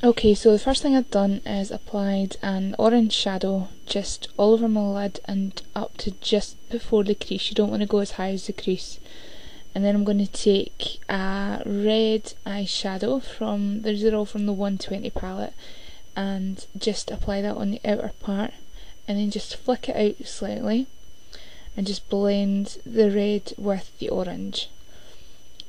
Okay, so the first thing I've done is applied an orange shadow just all over my lid and up to just before the crease. You don't want to go as high as the crease. And then I'm going to take a red eyeshadow from, these are all from the 120 palette, and just apply that on the outer part, and then just flick it out slightly and just blend the red with the orange.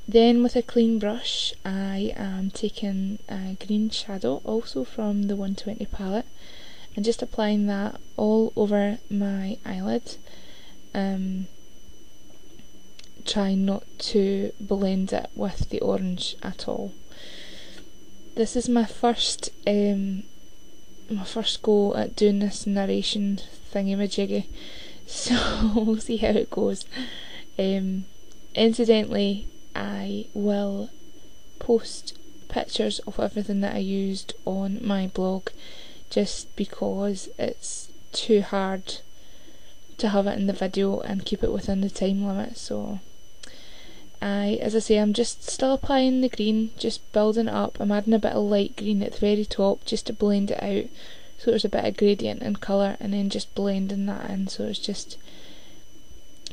Then with a clean brush I am taking a green shadow, also from the 120 palette, and just applying that all over my eyelid. Trying not to blend it with the orange at all. This is my first go at doing this narration thingy-majiggy, so we'll see how it goes. Incidentally, I will post pictures of everything that I used on my blog, just because it's too hard to have it in the video and keep it within the time limit. So as I say, I'm just still applying the green, just building it up. I'm adding a bit of light green at the very top just to blend it out, so there's a bit of gradient in colour, and then just blending that in, so it's just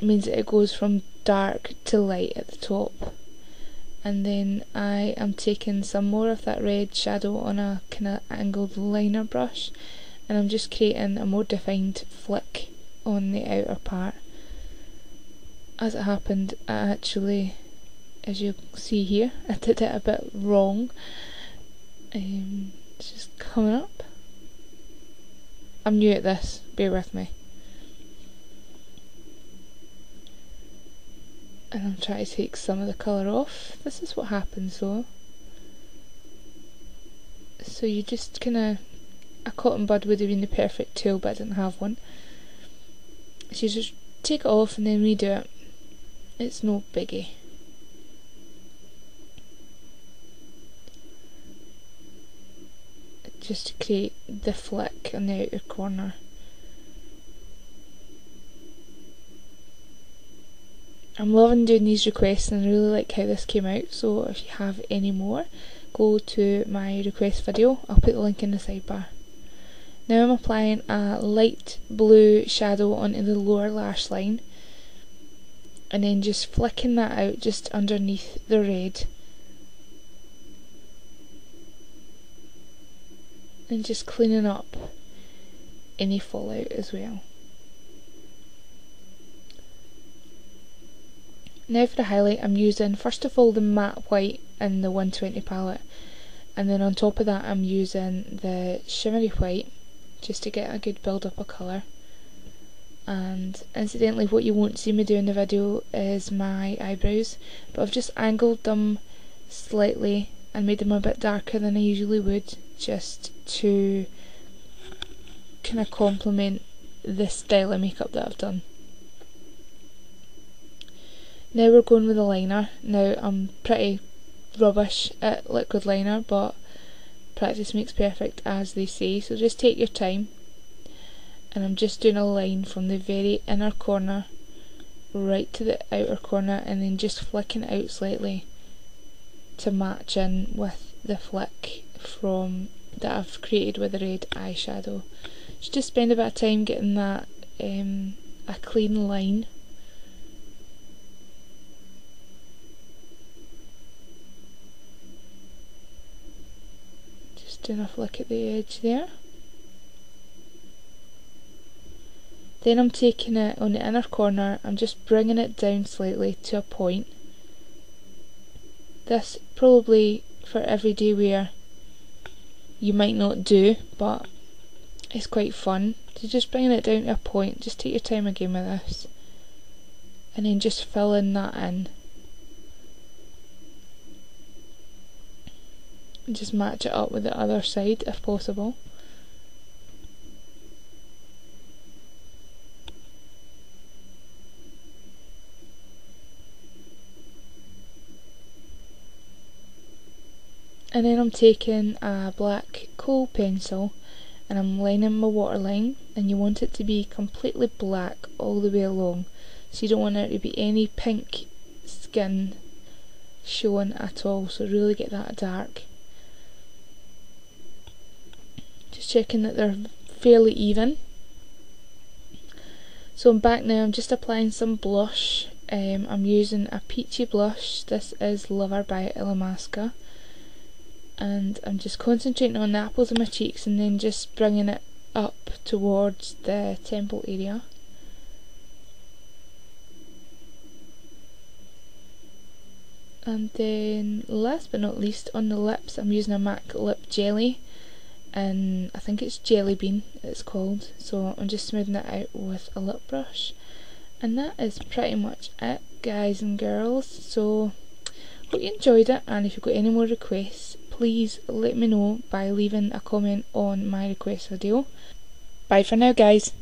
means that it goes from dark to light at the top. And then I am taking some more of that red shadow on a kind of angled liner brush, and I'm just creating a more defined flick on the outer part. As it happened, I actually, as you see here, I did it a bit wrong. It's just coming up. I'm new at this, bear with me. And I'm trying to take some of the colour off. This is what happens though. So you just kinda, a cotton bud would have been the perfect tool, but I didn't have one. So you just take it off and then redo it. It's no biggie. Just to create the flick on the outer corner. I'm loving doing these requests and I really like how this came out, so if you have any more, go to my request video. I'll put the link in the sidebar. Now I'm applying a light blue shadow onto the lower lash line, and then just flicking that out just underneath the red, and just cleaning up any fallout as well. Now for the highlight, I'm using first of all the matte white in the 120 palette, and then on top of that I'm using the shimmery white just to get a good build up of colour. And incidentally, what you won't see me do in the video is my eyebrows, but I've just angled them slightly and made them a bit darker than I usually would, just to kind of complement the style of makeup that I've done. Now we're going with a liner. Now I'm pretty rubbish at liquid liner, but practice makes perfect, as they say, so just take your time. And I'm just doing a line from the very inner corner right to the outer corner, and then just flicking it out slightly to match in with the flick from that I've created with the red eyeshadow. Just spend a bit of time getting that a clean line. Just doing a flick at the edge there. Then I'm taking it on the inner corner, I'm just bringing it down slightly to a point. This probably for everyday wear you might not do, but it's quite fun. So just bringing it down to a point, just take your time again with this, and then just filling that in. And just match it up with the other side if possible. And then I'm taking a black kohl pencil and I'm lining my waterline, and you want it to be completely black all the way along, so you don't want there to be any pink skin showing at all, so really get that dark. Just checking that they're fairly even. So I'm back now, I'm just applying some blush. I'm using a peachy blush. This is Lover by Illamasqua. And I'm just concentrating on the apples of my cheeks and then just bringing it up towards the temple area. And then last but not least, on the lips I'm using a MAC Lip Jelly, and I think it's Jellybean it's called. So I'm just smoothing it out with a lip brush. And that is pretty much it, guys and girls. So hope you enjoyed it, and if you've got any more requests, please let me know by leaving a comment on my request video. Bye for now, guys.